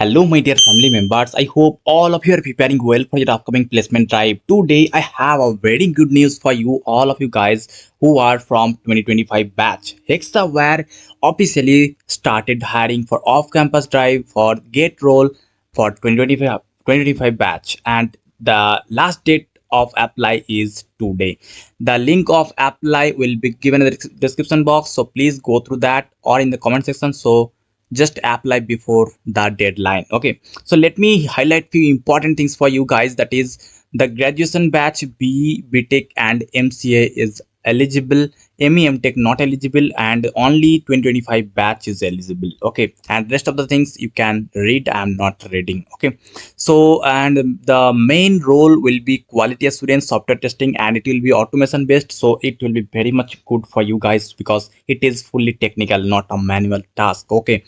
Hello, my dear family members. I hope all of you are preparing well for your upcoming placement drive. Today, I have a very good news for you, all of you guys who are from 2025 batch. Hexaware officially started hiring for off-campus drive for gate role for 2025 batch, and the last date of apply is today. The link of apply will be given in the description box, so please go through that or in the comment section. So just apply before the deadline. Okay, so let me highlight few important things for you guys. That is, the graduation batch B, BTech and MCA is eligible. MEM Tech not eligible, and only 2025 batch is eligible. Okay, and rest of the things you can read. I'm not reading. Okay, so and the main role will be quality assurance, software testing, and it will be automation based, so it will be very much good for you guys because it is fully technical, not a manual task. Okay,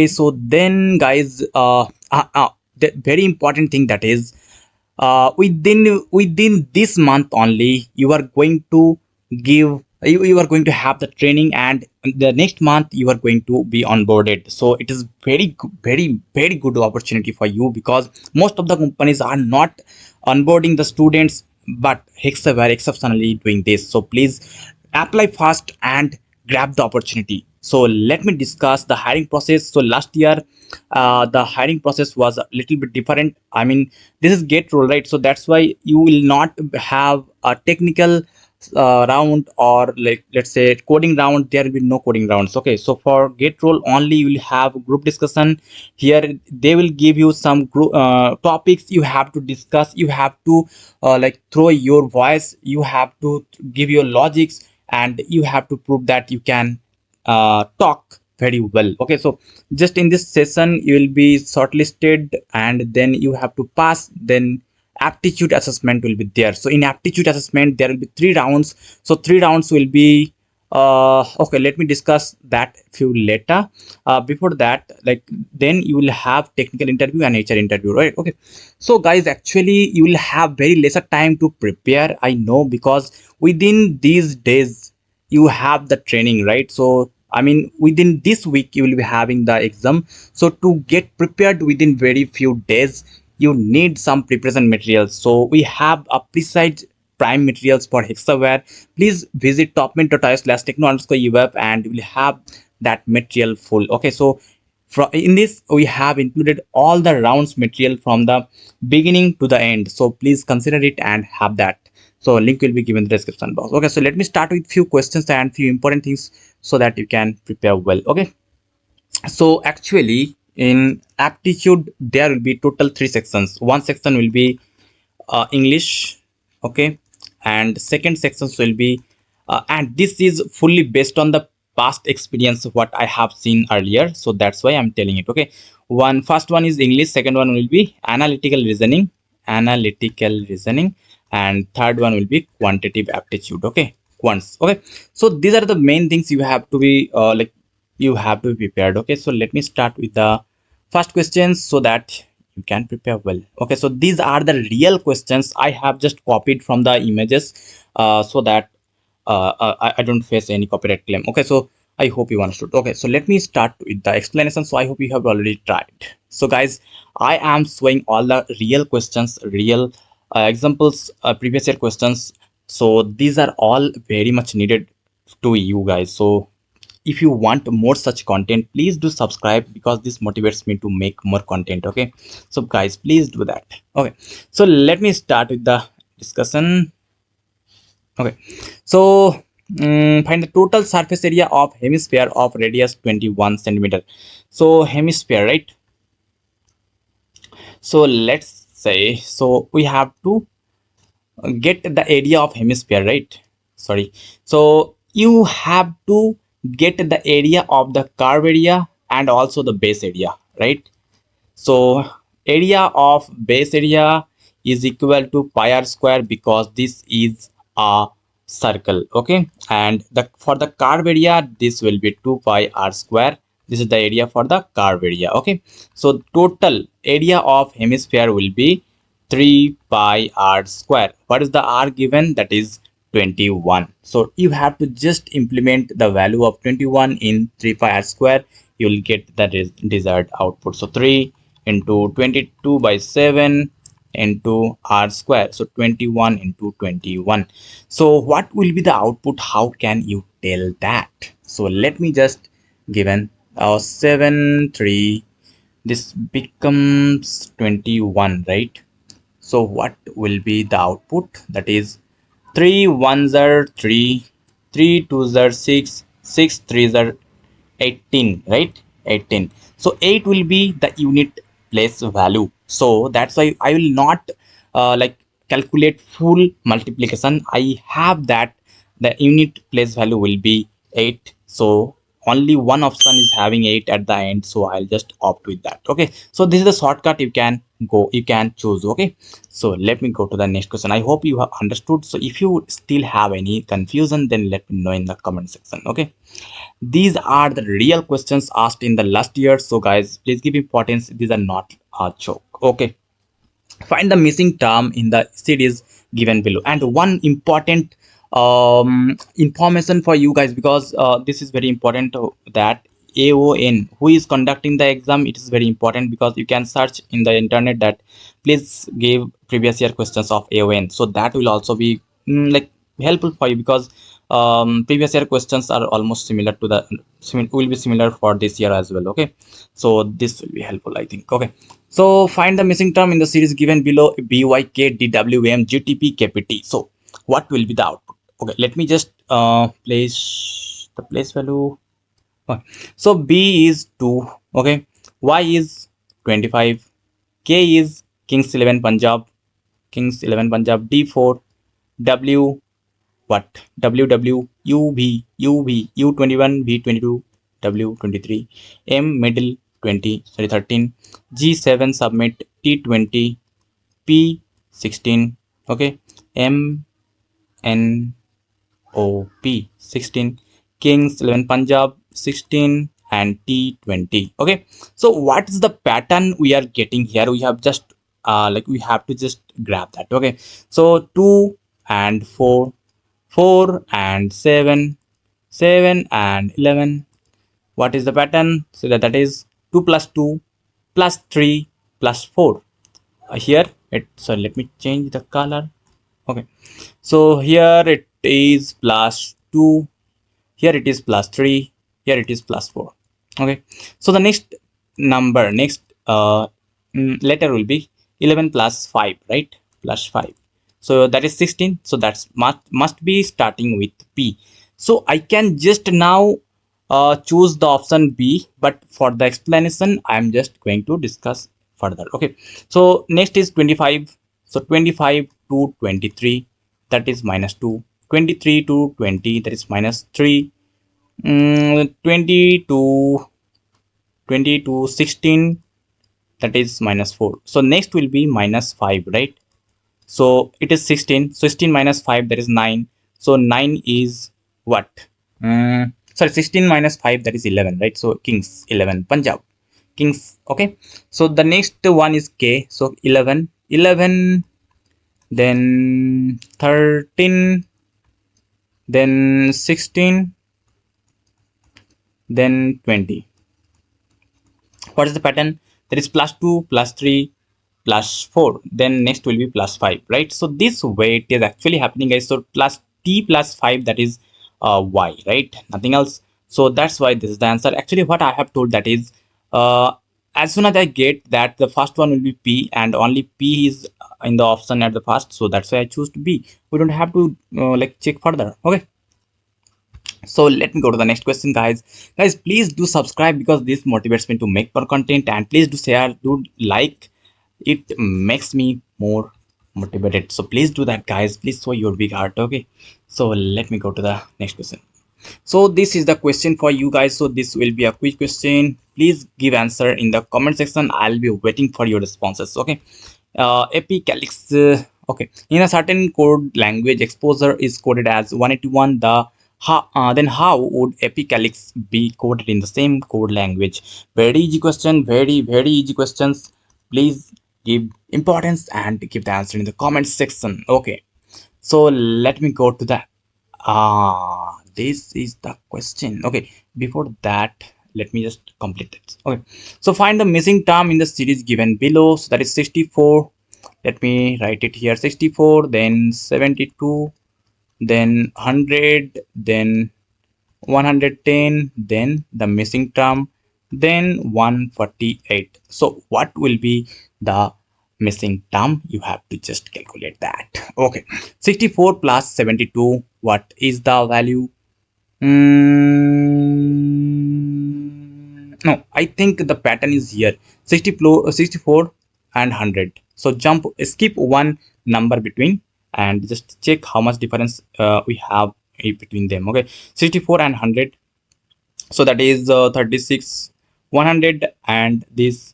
so then guys, the very important thing, that is, within this month only you are going to you are going to have the training, and the next month you are going to be onboarded. So it is very good opportunity for you, because most of the companies are not onboarding the students, but Hexaware exceptionally doing this. So please apply fast and grab the opportunity. So let me discuss the hiring process. So last year, the hiring process was a little bit different. I mean, this is gate role, right? So that's why you will not have a technical round, or like, let's say, coding round. There will be no coding rounds. Okay, so for gate role only, you will have group discussion. Here they will give you some group topics you have to discuss. You have to like throw your voice, you have to give your logics, and you have to prove that you can talk very well. Okay, so just in this session you will be shortlisted, and then you have to pass. Then aptitude assessment will be there. So in aptitude assessment there will be 3 rounds. So 3 rounds will be okay, let me discuss that few later. Before that, like, then you will have technical interview and HR interview, right? Okay, so guys, actually you will have very lesser time to prepare, I know, because within these days you have the training, right? So I mean, within this week you will be having the exam. So to get prepared within very few days, you need some preparation materials. So we have a precise prime materials for Hexaware. Please visit topment.io/techno_uweb and you will have that material full. Okay, so in this we have included all the rounds material from the beginning to the end. So please consider it and have that. So link will be given in the description box. Okay, so let me start with few questions and few important things so that you can prepare well. Okay, so actually in aptitude there will be total 3 sections. One section will be English. Okay, and second sections will be and this is fully based on the past experience of what I have seen earlier, so that's why I'm telling it. Okay, first one is English, second one will be analytical reasoning, and third one will be quantitative aptitude. Okay, quants. Okay, so these are the main things you have to be like, you have to be prepared. Okay, so let me start with the first questions so that you can prepare well. Okay, so these are the real questions. I have just copied from the images so that I don't face any copyright claim. Okay, so I hope you understood. Okay, so let me start with the explanation. So I hope you have already tried. So guys, I am showing all the real questions, real examples, previous year questions. So these are all very much needed to you guys. So if you want more such content, please do subscribe, because this motivates me to make more content. Okay, so guys, please do that. Okay, so let me start with the discussion. Okay, so find the total surface area of hemisphere of radius 21 centimeter. So hemisphere, right? So let's say, so we have to get the area of hemisphere, right? Sorry, so you have to get the area of the curve area and also the base area, right? So area of base area is equal to pi r square, because this is a circle. Okay, and the for the curve area this will be 2 pi r square. This is the area for the curve area. Okay, so total area of hemisphere will be 3 pi r square. What is the r given? That is 21. So you have to just implement the value of 21 in 3 pi r square. you will get the desired output. So 3 into 22 by 7 into r square, so 21 into 21. So what will be the output? How can you tell that? So let me just given 7 3, this becomes 21, right? So what will be the output? That is 3 ones are 3, 3 twos are 6, 6 threes are 18, right? 18. So 8 will be the unit place value. So that's why I will not like calculate full multiplication. I have that the unit place value will be 8. So only one option is having 8 at the end, so I'll just opt with that. Okay, so this is the shortcut you can go, you can choose. Okay, so let me go to the next question. I hope you have understood. So if you still have any confusion, then let me know in the comment section. Okay, these are the real questions asked in the last year, so guys, please give importance. These are not a joke. Okay, find the missing term in the series given below. And one important information for you guys, because this is very important, that AON who is conducting the exam, it is very important, because you can search in the internet that please give previous year questions of AON, so that will also be like helpful for you, because previous year questions are almost similar to the will be similar for this year as well. Okay, so this will be helpful, I think. Okay, so find the missing term in the series given below: BYK, DWM, GTP, KPT. So what will be the output? Okay, let me just place the place value. Okay. So B is 2. Okay, Y is 25, K is Kings 11 Punjab, Kings 11 Punjab, D4, W what? WW, UV, UV, U21, V22, W23, M middle 20, sorry 13, G7 submit, T20, P16, okay, M N O P 16, Kings 11 Punjab 16, and T20. Okay, so what is the pattern we are getting here? We have just like we have to just grab that. Okay, so 2 and 4, 4 and 7, 7 and 11. What is the pattern? So that is 2 plus 2 plus 3 plus 4. Here it, so let me change the color. Okay, so here it is plus 2, here it is plus 3, here it is plus 4. Okay, so the next number, next letter will be 11 plus 5, right? Plus 5, so that is 16. So that's must be starting with P. So I can just now choose the option B, but for the explanation I am just going to discuss further. Okay, so next is 25. So 25 to 23, that is minus 2. 23 to 20, that is minus 3. 20 to 16, that is minus 4. So next will be minus 5, right? So it is 16. So 16 minus 5, that is 9. So 9 is what? Sorry, 16 minus 5, that is 11, right? So Kings 11 Punjab, Kings. Okay, so the next one is K. So 11, 11, then 13, then 16, then 20. What is the pattern? There is plus 2 plus 3 plus 4, then next will be plus 5, right? So this way it is actually happening, guys. So plus T plus 5, that is Y, right? Nothing else. So that's why this is the answer. Actually what I have told, that is as soon as I get that the first one will be P, and only P is in the option at the first, so that's why I choose to B. We don't have to like check further. Okay, so let me go to the next question, guys. Please do subscribe, because this motivates me to make more content, and please do share, do like, it makes me more motivated. So please do that, guys. Please show your big heart. Okay, so let me go to the next question. So this is the question for you guys. So this will be a quick question. Please give answer in the comment section. I'll be waiting for your responses. Okay, epicalix. Okay, in a certain code language, exposure is coded as 181. Then how would epicalix be coded in the same code language? Very easy question. Very easy questions. Please give importance and give the answer in the comment section. Okay, so let me go to the this is the question. Okay, before that, let me just complete it. Okay, so find the missing term in the series given below. So that is 64. Let me write it here. 64, then 72, then 100, then 110, then the missing term, then 148. So what will be the missing term? You have to just calculate that. Okay, 64 plus 72, what is the value? No, I think the pattern is here. 64 and 100. So jump, skip one number between and just check how much difference we have between them. Okay, 64 and 100. So that is 36, 100, and this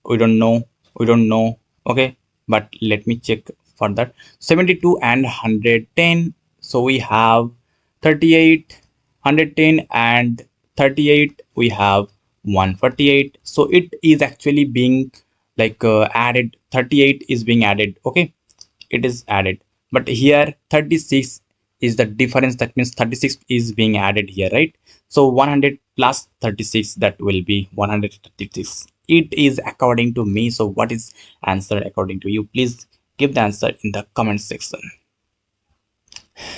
we don't know. We don't know. Okay, but let me check for that. 72 and 110. So we have 38, 110 and 38. We have 148. So it is actually being like added. 38 is being added. Okay, it is added, but here 36 is the difference. That means 36 is being added here, right? So 100 plus 36, that will be 136. It is according to me. So what is answer according to you? Please give the answer in the comment section.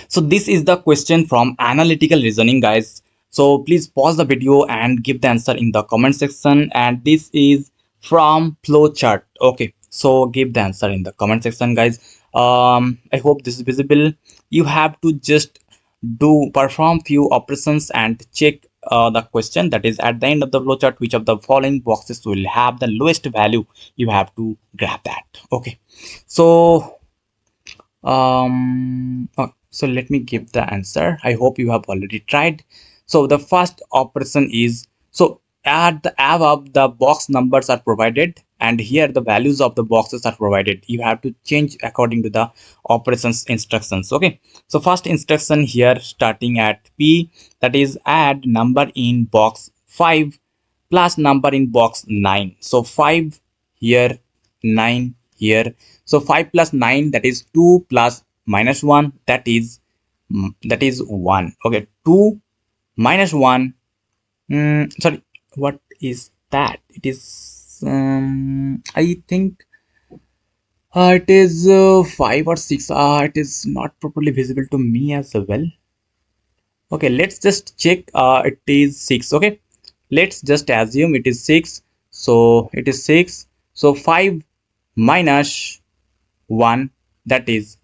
So this is the question from analytical reasoning, guys. So please pause the video and give the answer in the comment section. And this is from flowchart. Okay, so give the answer in the comment section, guys. I hope this is visible. You have to just perform few operations and check the question, that is at the end of the flowchart, which of the following boxes will have the lowest value. You have to grab that. Okay, so so let me give the answer. I hope you have already tried. So the first operation is, so at the above the box numbers are provided and here the values of the boxes are provided. You have to change according to the operations instructions. Okay, so first instruction here starting at P, that is add number in box 5 plus number in box 9. So 5 here, 9 here. So 5 plus 9, that is 2 plus minus 1, that is 1. Okay, 2 minus 1. Sorry, what is that? It is I think it is 5 or 6. It is not properly visible to me as well. Okay, let's just check. It is 6. Okay, let's just assume it is 6. So it is 6. So 5 minus 1, that is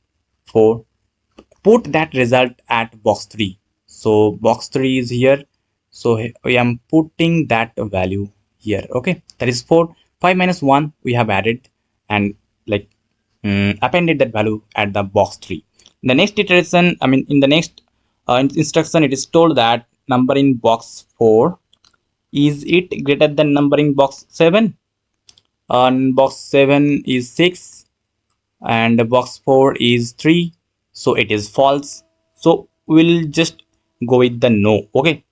4. Put that result at box 3. So box 3 is here. So I am putting that value here. Okay, that is 4. 5 minus 1 we have added and like appended that value at the box 3. In the next iteration, I mean in the next instruction, it is told that number in box 4, is it greater than number in box 7? Box 7 is 6 and box 4 is 3, so it is false. So we'll just go with the no. Okay,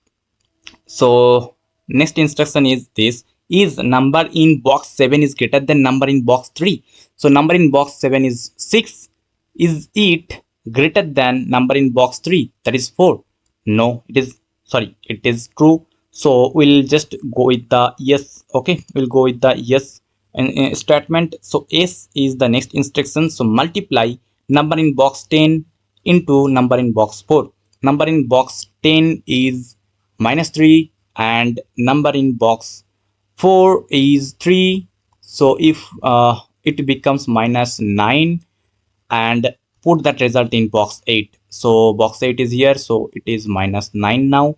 so next instruction is this, is number in box 7 is greater than number in box 3. So number in box 7 is 6, is it greater than number in box 3, that is 4? No, it is, sorry, it is true. So we'll just go with the yes. Okay, we'll go with the yes statement. So S is the next instruction. So multiply number in box 10 into number in box 4. Number in box 10 is minus 3 and number in box 4 is 3. So if it becomes minus 9, and put that result in box 8. So box 8 is here, so it is minus 9 now.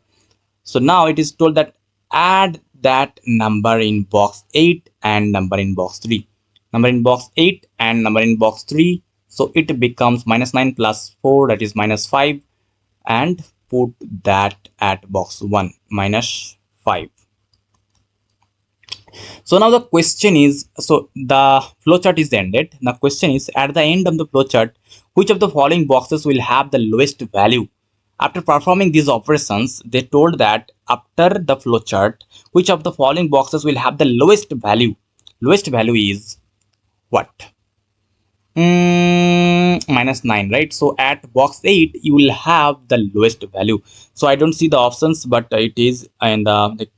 So now it is told that add that number in box 8 and number in box 3. Number in box 8 and number in box 3. So it becomes minus 9 plus 4, that is minus 5, and put that at box 1, minus 5. So now the question is, so the flowchart is ended. The question is, at the end of the flowchart, which of the following boxes will have the lowest value? After performing these operations, they told that after the flowchart, which of the following boxes will have the lowest value? Lowest value is what? Minus 9, right? So at box 8, you will have the lowest value. So I don't see the options, but it is in the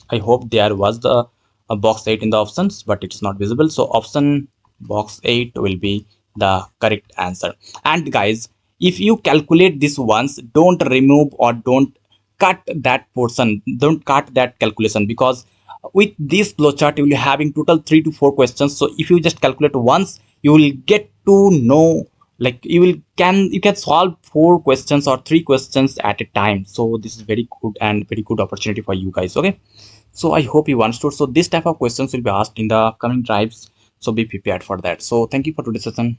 I hope there was the box 8 in the options, but it's not visible. So option box 8 will be the correct answer. And guys, if you calculate this once, don't remove or don't cut that portion. Don't cut that calculation, because with this flowchart, you will be having total 3 to 4 questions. So if you just calculate once, you will get to know, like you can solve 4 questions or 3 questions at a time. So this is very good and very good opportunity for you guys. Okay, so I hope you understood. So this type of questions will be asked in the coming drives, so be prepared for that. So thank you for today's session.